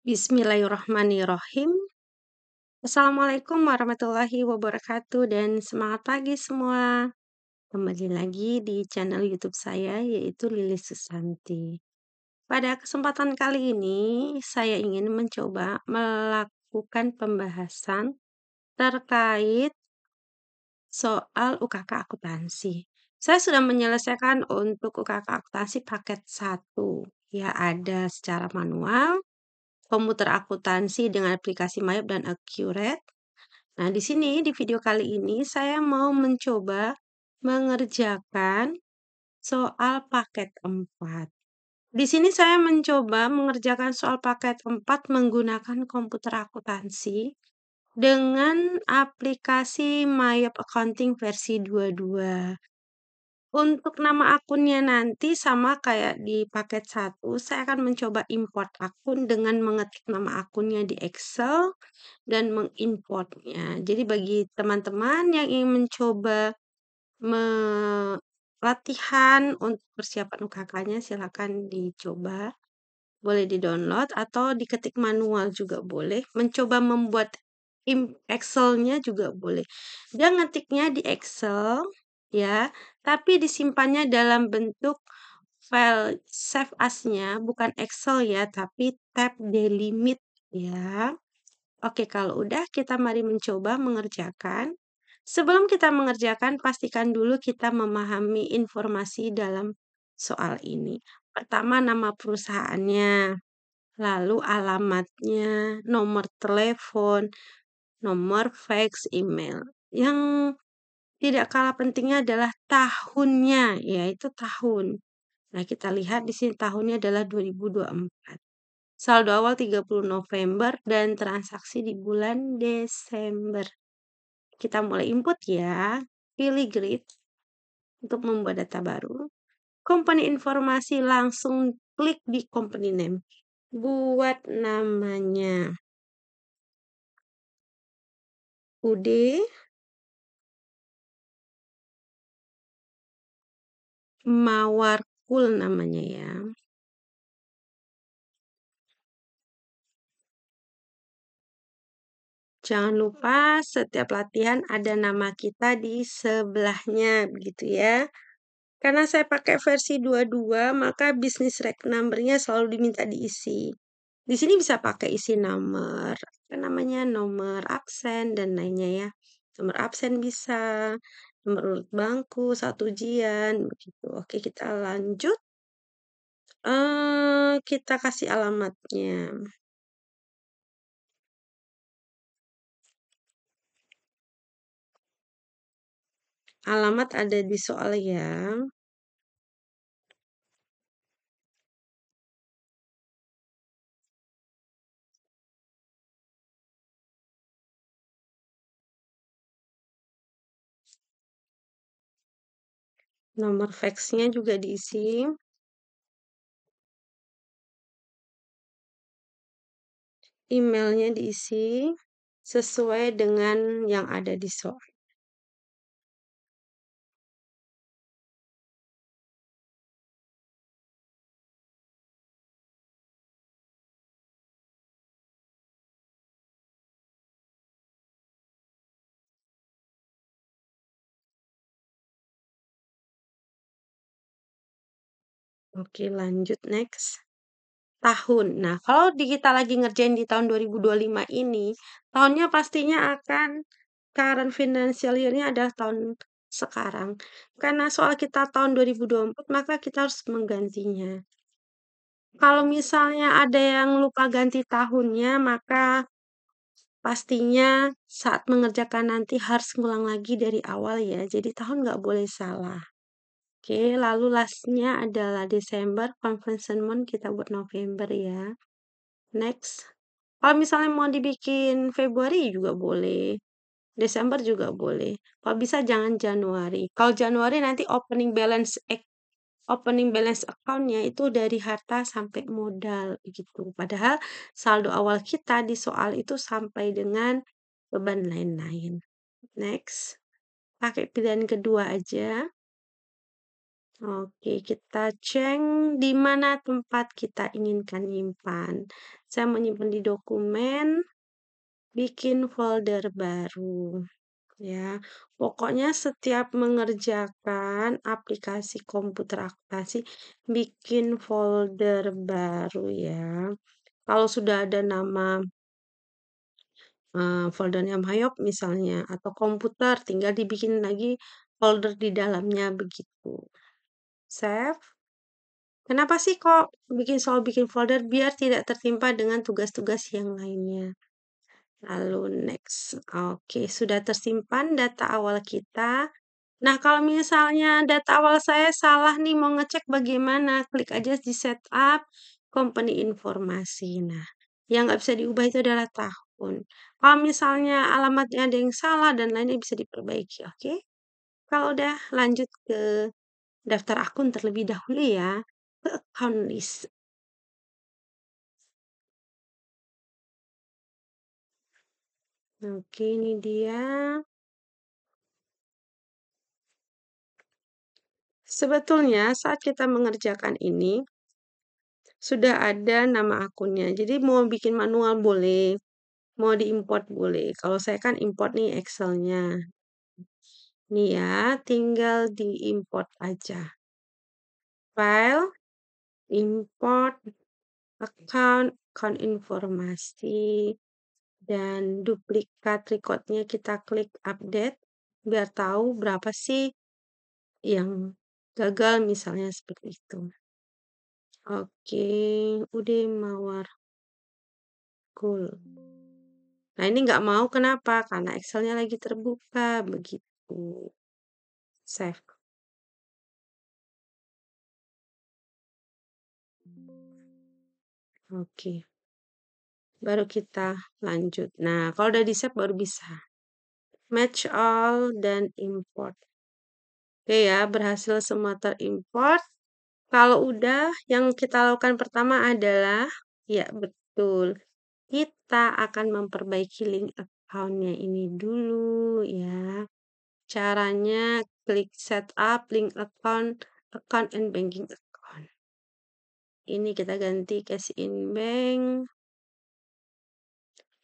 Bismillahirrahmanirrahim. Assalamualaikum warahmatullahi wabarakatuh dan semangat pagi semua. Kembali lagi di channel YouTube saya yaitu Lilis Susanti. Pada kesempatan kali ini saya ingin mencoba melakukan pembahasan terkait soal UKK akuntansi. Saya sudah menyelesaikan untuk UKK akuntansi paket 1. Ya, ada secara manual, komputer akuntansi dengan aplikasi Mayop dan Accurate. Nah, di sini di video kali ini saya mau mencoba mengerjakan soal paket 4. Di sini saya mencoba mengerjakan soal paket 4 menggunakan komputer akuntansi dengan aplikasi Mayop Accounting versi 22. Untuk nama akunnya nanti sama kayak di paket 1, saya akan mencoba import akun dengan mengetik nama akunnya di Excel dan mengimportnya. Jadi bagi teman-teman yang ingin mencoba latihan untuk persiapan UKK-nya silakan dicoba. Boleh di-download atau diketik manual juga boleh. Mencoba membuat Excel-nya juga boleh. Dia ngetiknya di Excel ya, tapi disimpannya dalam bentuk file save as-nya bukan Excel ya, tapi tab delimit ya. Oke, kalau udah kita mari mencoba mengerjakan. Sebelum kita mengerjakan, pastikan dulu kita memahami informasi dalam soal ini. Pertama, nama perusahaannya, lalu alamatnya, nomor telepon, nomor fax, email. Yang tidak kalah pentingnya adalah tahunnya, yaitu tahun. Nah, kita lihat di sini tahunnya adalah 2024. Saldo awal 30 November dan transaksi di bulan Desember. Kita mulai input ya. Pilih grid untuk membuat data baru. Company informasi langsung klik di company name. Buat namanya UD Mawarkul namanya ya. Jangan lupa setiap latihan ada nama kita di sebelahnya begitu ya. Karena saya pakai versi 22, maka business rec number-nya selalu diminta diisi. Di sini bisa pakai isi nomor, apa namanya, nomor absen dan lainnya ya. Nomor absen bisa, nomor urut bangku, saat ujian, begitu. Oke, kita lanjut. Kita kasih alamatnya. Alamat ada di soal ya. Nomor fax-nya juga diisi. Emailnya diisi sesuai dengan yang ada di soal. Oke, lanjut next. Tahun. Nah, kalau kita lagi ngerjain di tahun 2025 ini, tahunnya pastinya akan current financial year-nya adalah tahun sekarang. Karena soal kita tahun 2024, maka kita harus menggantinya. Kalau misalnya ada yang lupa ganti tahunnya, maka pastinya saat mengerjakan nanti harus ngulang lagi dari awal ya. Jadi tahun nggak boleh salah. Oke, lalu lastnya adalah Desember, convention month kita buat November ya. Next. Kalau misalnya mau dibikin Februari juga boleh. Desember juga boleh. Kalau bisa jangan Januari. Kalau Januari nanti opening balance account-nya itu dari harta sampai modal gitu. Padahal saldo awal kita di soal itu sampai dengan beban lain-lain. Next. Pakai pilihan kedua aja. Oke, kita cek di mana tempat kita inginkan nyimpan. Saya menyimpan di dokumen, bikin folder baru, ya. Pokoknya setiap mengerjakan aplikasi komputer akuntansi, bikin folder baru ya. Kalau sudah ada nama, foldernya Mayop misalnya atau komputer, tinggal dibikin lagi folder di dalamnya begitu. Save. Kenapa sih kok selalu bikin folder? Biar tidak tertimpa dengan tugas-tugas yang lainnya. Lalu next. Oke, sudah tersimpan data awal kita. Nah, kalau misalnya data awal saya salah nih, mau ngecek bagaimana? Klik aja di setup company informasi. Nah, yang nggak bisa diubah itu adalah tahun. Kalau misalnya alamatnya ada yang salah dan lainnya bisa diperbaiki, oke? Kalau udah lanjut ke daftar akun terlebih dahulu ya, ke account list. Oke, ini dia. Sebetulnya saat kita mengerjakan ini, sudah ada nama akunnya. Jadi mau bikin manual boleh, mau diimport boleh. Kalau saya kan import nih Excel-nya. Nih ya, tinggal diimport aja. File, import, account informasi, dan duplikat recordnya kita klik update, biar tahu berapa sih yang gagal misalnya seperti itu. Oke, udah mawar cool. Nah, ini nggak mau kenapa? Karena Excel-nya lagi terbuka, begitu. Save. Oke, baru kita lanjut. Nah, kalau udah di-save baru bisa. Match all dan import. Oke ya, berhasil semua terimport. Kalau udah, yang kita lakukan pertama adalah, ya betul, kita akan memperbaiki link account-nya ini dulu ya. Caranya klik setup link account and banking account. Ini kita ganti cash in bank.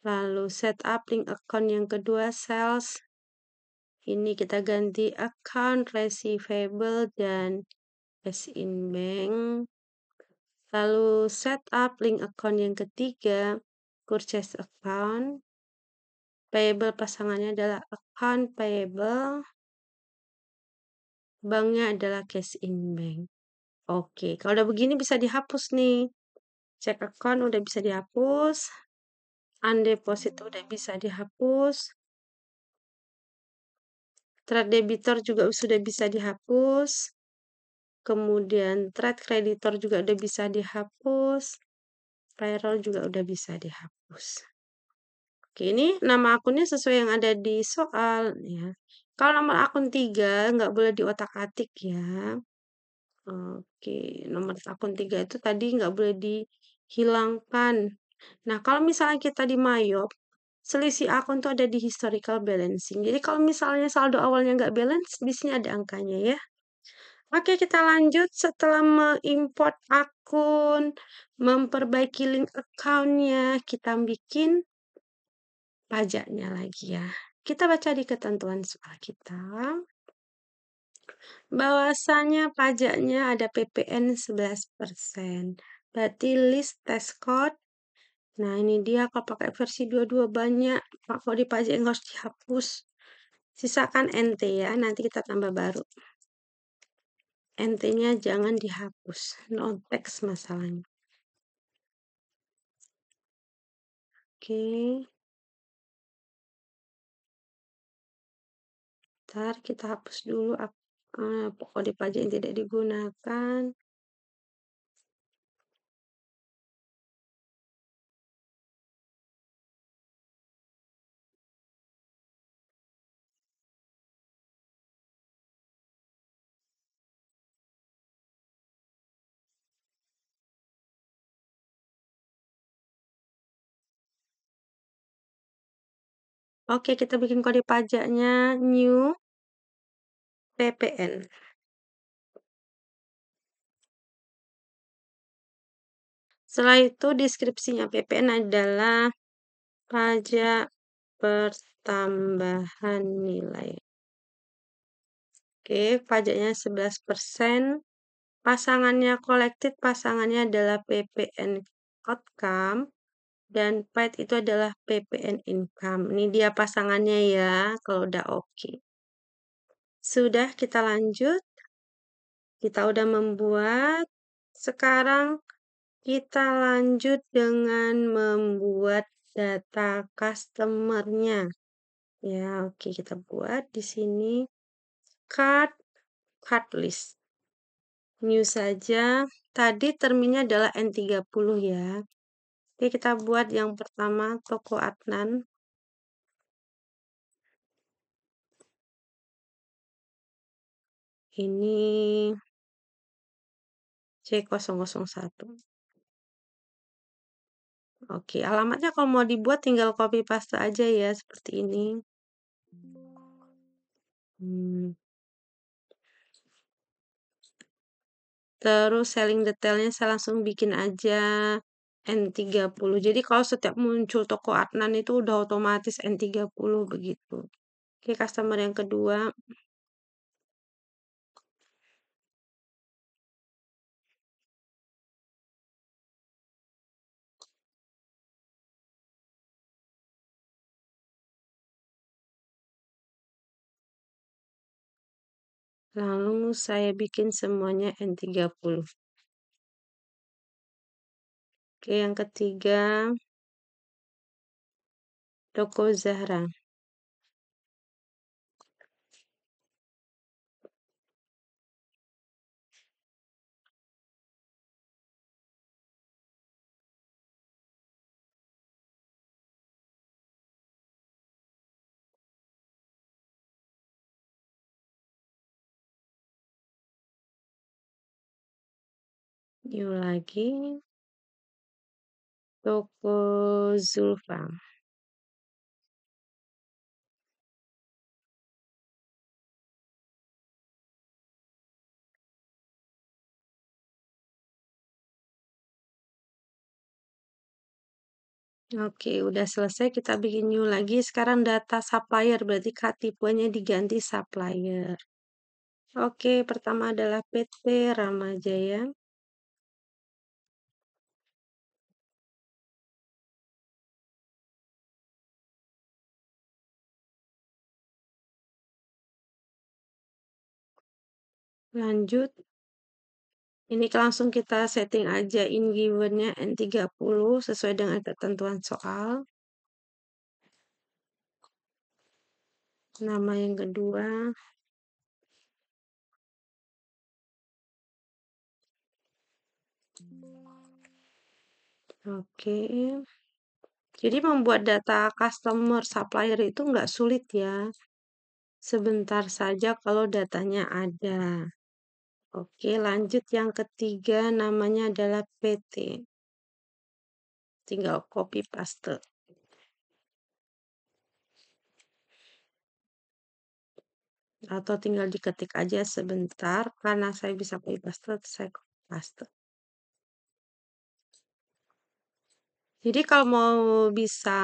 Lalu setup link account yang kedua sales. Ini kita ganti account receivable dan cash in bank. Lalu setup link account yang ketiga purchase account. Payable pasangannya adalah account payable. Banknya adalah cash in bank. Oke, kalau udah begini bisa dihapus nih. Cek account udah bisa dihapus. Undeposit udah bisa dihapus. Trade debitor juga sudah bisa dihapus. Kemudian trade creditor juga udah bisa dihapus. Payroll juga udah bisa dihapus. Oke, ini nama akunnya sesuai yang ada di soal ya. Kalau nomor akun 3 nggak boleh diotak-atik ya. Oke, nomor akun 3 itu tadi nggak boleh dihilangkan. Nah, kalau misalnya kita di Mayop, selisih akun tuh ada di historical balancing. Jadi kalau misalnya saldo awalnya nggak balance, di sini ada angkanya ya. Oke, kita lanjut setelah mengimport akun, memperbaiki link account-nya, kita bikin pajaknya lagi ya. Kita baca di ketentuan soal kita. Bahwasanya pajaknya ada PPN 11%. Berarti list test code. Nah, ini dia kalau pakai versi 22 banyak. Pak kode pajak yang harus dihapus. Sisakan NT ya, nanti kita tambah baru. NT-nya jangan dihapus. No text masalahnya. Oke. Ntar kita hapus dulu kode pajak yang tidak digunakan. Oke, kita bikin kode pajaknya new PPN. Setelah itu deskripsinya PPN adalah pajak pertambahan nilai. Oke, pajaknya 11%. Pasangannya collected, pasangannya adalah PPN outcome dan paid itu adalah PPN income. Ini dia pasangannya ya, kalau udah oke. Sudah, kita lanjut. Kita udah membuat. Sekarang kita lanjut dengan membuat data customer-nya. Ya, oke, kita buat di sini card list. New saja. Tadi terminnya adalah N30 ya. Oke, kita buat yang pertama toko Adnan. Ini C001. Oke, alamatnya kalau mau dibuat tinggal copy paste aja ya, seperti ini. Hmm. Terus selling detailnya saya langsung bikin aja N30. Jadi kalau setiap muncul toko Adnan itu udah otomatis N30 begitu. Oke, customer yang kedua. Lalu saya bikin semuanya N30. Oke, yang ketiga. Toko Zahra. New lagi. Toko Zulfa. Oke, udah selesai kita bikin new lagi. Sekarang data supplier, berarti tipenya diganti supplier. Oke, pertama adalah PT Ramajaya. Lanjut. Ini langsung kita setting aja in given-nya N30 sesuai dengan ketentuan soal. Nama yang kedua. Oke. Jadi membuat data customer supplier itu nggak sulit ya. Sebentar saja kalau datanya ada. Oke, lanjut yang ketiga namanya adalah PT. Tinggal copy paste. Atau tinggal diketik aja sebentar. Karena saya bisa copy paste, saya copy paste. Jadi kalau mau bisa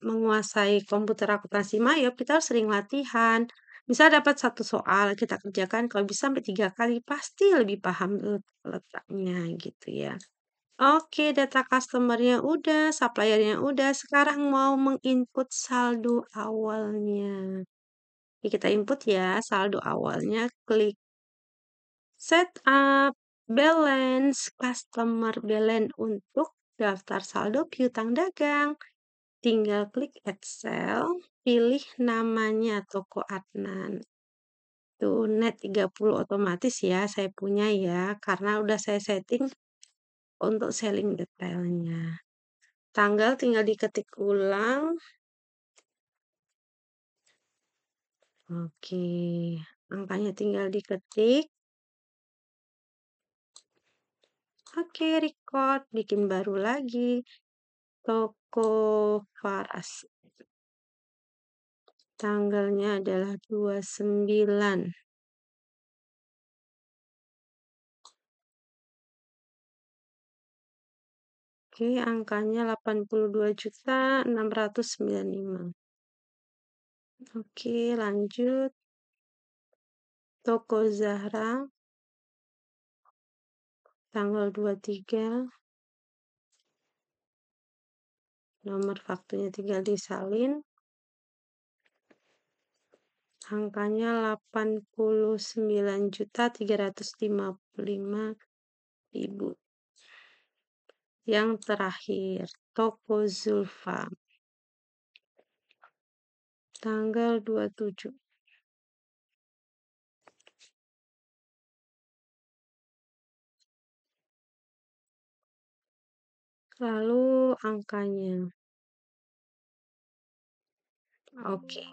menguasai komputer akuntansi Mayo, kita harus sering latihan. Bisa dapat satu soal, kita kerjakan kalau bisa sampai 3 kali, pasti lebih paham letaknya gitu ya. Oke, data customer-nya udah, supplier-nya udah. Sekarang mau menginput saldo awalnya. Oke, kita input ya saldo awalnya. Klik setup balance customer balance untuk daftar saldo piutang dagang. Tinggal klik Excel, pilih namanya toko Adnan. Tuh net 30 otomatis ya saya punya ya karena udah saya setting untuk selling detailnya. Tanggal tinggal diketik ulang. Oke, angkanya tinggal diketik. Oke, record, bikin baru lagi. Toko Faras. Tanggalnya adalah 29. Oke, angkanya 82.695. Oke, lanjut. Toko Zahra, tanggal 23, nomor fakturnya tinggal disalin, angkanya 89.355.000. Yang terakhir, Toko Zulfa, tanggal 27. Lalu angkanya. Oke.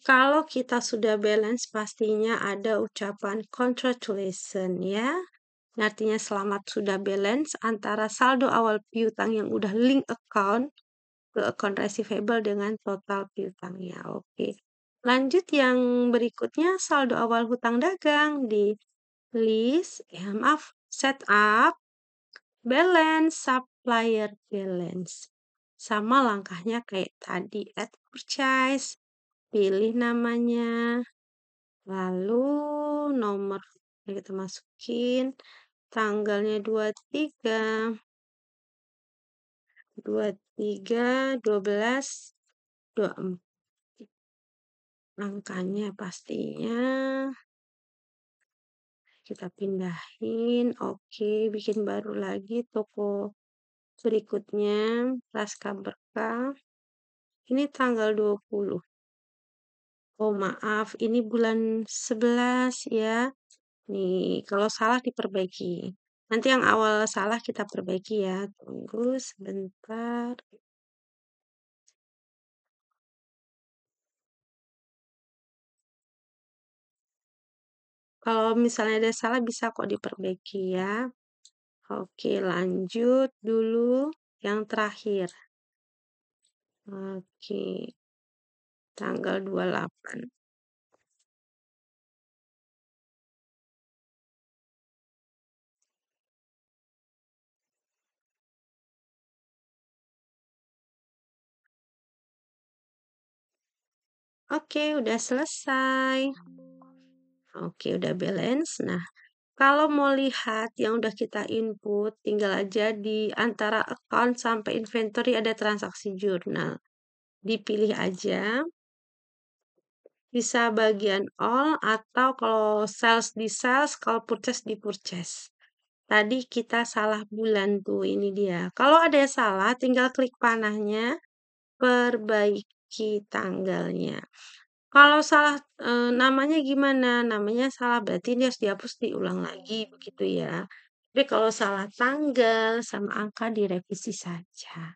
Kalau kita sudah balance, pastinya ada ucapan congratulations ya. Artinya selamat sudah balance antara saldo awal piutang yang udah link account ke account receivable dengan total piutangnya. Oke. Lanjut yang berikutnya, saldo awal hutang dagang di list, maaf, setup, balance, supplier balance. Sama langkahnya kayak tadi, add purchase, pilih namanya, lalu nomor yang kita masukin, tanggalnya 23, 12, 24. Angkanya pastinya kita pindahin. Oke, bikin baru lagi toko berikutnya, Praska Berkah. Ini tanggal 20. Oh, maaf, ini bulan 11 ya. Nih, kalau salah diperbaiki. Nanti yang awal salah kita perbaiki ya. Tunggu sebentar. Kalau misalnya ada salah bisa kok diperbaiki ya. Oke, lanjut dulu yang terakhir. Oke, tanggal 28. Oke, udah selesai. Oke, udah balance. Nah, kalau mau lihat yang udah kita input, tinggal aja di antara account sampai inventory ada transaksi jurnal. Dipilih aja, bisa bagian all atau kalau sales di sales, kalau purchase di purchase. Tadi kita salah bulan tuh, ini dia. Kalau ada yang salah, tinggal klik panahnya, perbaiki tanggalnya. Kalau salah namanya gimana? Namanya salah berarti ini harus dihapus diulang lagi begitu ya. Tapi kalau salah tanggal sama angka direvisi saja.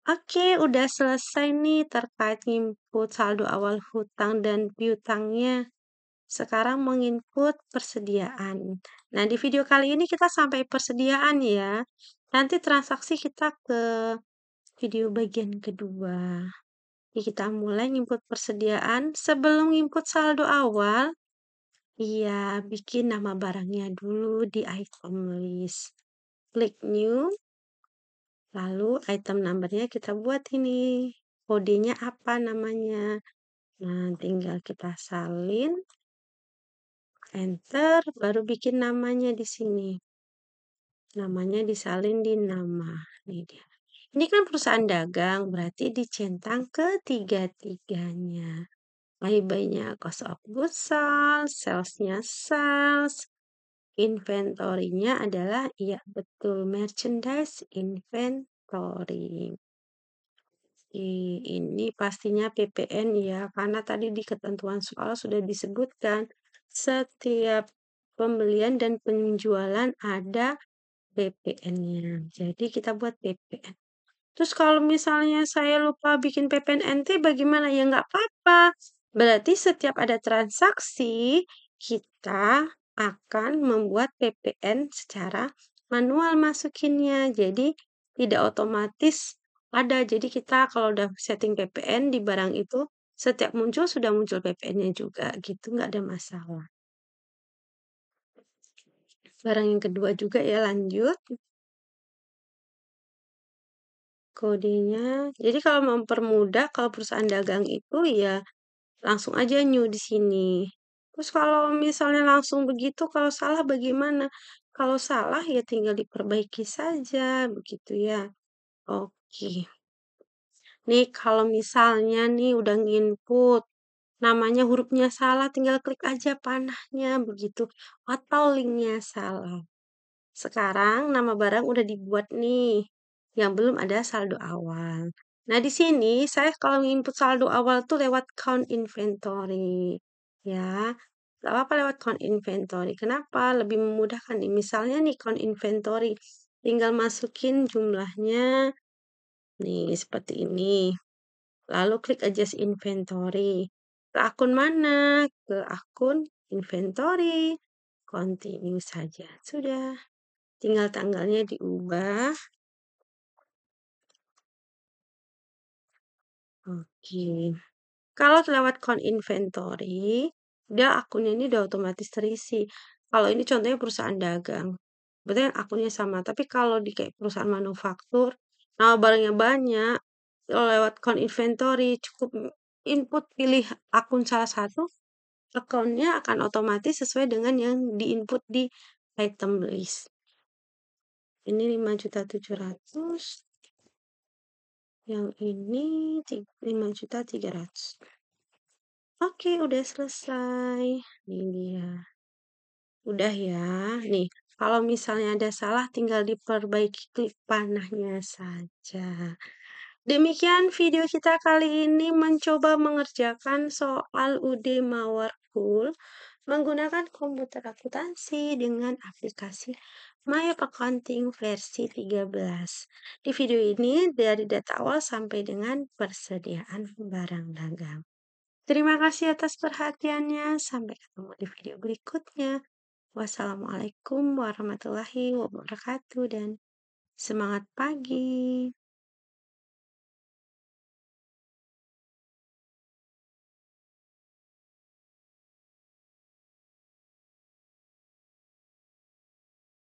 Oke, udah selesai nih terkait input saldo awal hutang dan piutangnya. Sekarang menginput persediaan. Nah, di video kali ini kita sampai persediaan ya. Nanti transaksi kita ke video bagian kedua. Kita mulai input persediaan sebelum input saldo awal. Iya, bikin nama barangnya dulu di item list. Klik new, lalu item numbernya kita buat ini. Kodenya apa namanya? Nah, tinggal kita salin, enter, baru bikin namanya di sini. Namanya disalin di nama. Ini dia. Ini kan perusahaan dagang, berarti dicentang ketiga-tiganya. Buy-nya cost of goods sold, sales-nya sales, inventory-nya adalah, iya betul, merchandise inventory. Ini pastinya PPN ya, karena tadi di ketentuan soal sudah disebutkan setiap pembelian dan penjualan ada PPN-nya. Jadi kita buat PPN. Terus kalau misalnya saya lupa bikin PPNT bagaimana? Ya nggak apa-apa. Berarti setiap ada transaksi, kita akan membuat PPN secara manual masukinnya. Jadi tidak otomatis ada. Jadi kita kalau udah setting PPN di barang itu, setiap muncul sudah muncul PPN-nya juga gitu, nggak ada masalah. Barang yang kedua juga ya lanjut. kodenya. Jadi kalau mempermudah, kalau perusahaan dagang itu ya langsung aja new di sini. Terus kalau misalnya langsung begitu, kalau salah bagaimana? Kalau salah ya tinggal diperbaiki saja, begitu ya. Oke. Nih kalau misalnya nih udah nginput, namanya hurufnya salah, tinggal klik aja panahnya begitu. Atau linknya salah. Sekarang nama barang udah dibuat nih, yang belum ada saldo awal. Nah, di sini saya kalau input saldo awal tuh lewat count inventory. Ya, nggak apa-apa lewat count inventory. Kenapa? Lebih memudahkan nih. Misalnya nih count inventory, tinggal masukin jumlahnya nih seperti ini. Lalu klik adjust inventory. Ke akun mana? Ke akun inventory. Continue saja. Sudah. Tinggal tanggalnya diubah. Oke. Kalau lewat count inventory, dia akunnya ini udah otomatis terisi. Kalau ini contohnya perusahaan dagang. Berarti kan akunnya sama. Tapi kalau di kayak perusahaan manufaktur, nama barangnya banyak, kalau lewat count inventory, cukup input pilih akun salah satu, akunnya akan otomatis sesuai dengan yang diinput di item list. Ini 5.700.000. Yang ini 5.300.000. Oke, udah selesai. Ini dia. Udah ya. Nih, kalau misalnya ada salah tinggal diperbaiki klik panahnya saja. Demikian video kita kali ini mencoba mengerjakan soal UD Mawarkul menggunakan komputer akuntansi dengan aplikasi My Accounting versi 13. Di video ini dari data awal sampai dengan persediaan barang dagang. Terima kasih atas perhatiannya. Sampai ketemu di video berikutnya. Wassalamualaikum warahmatullahi wabarakatuh dan semangat pagi.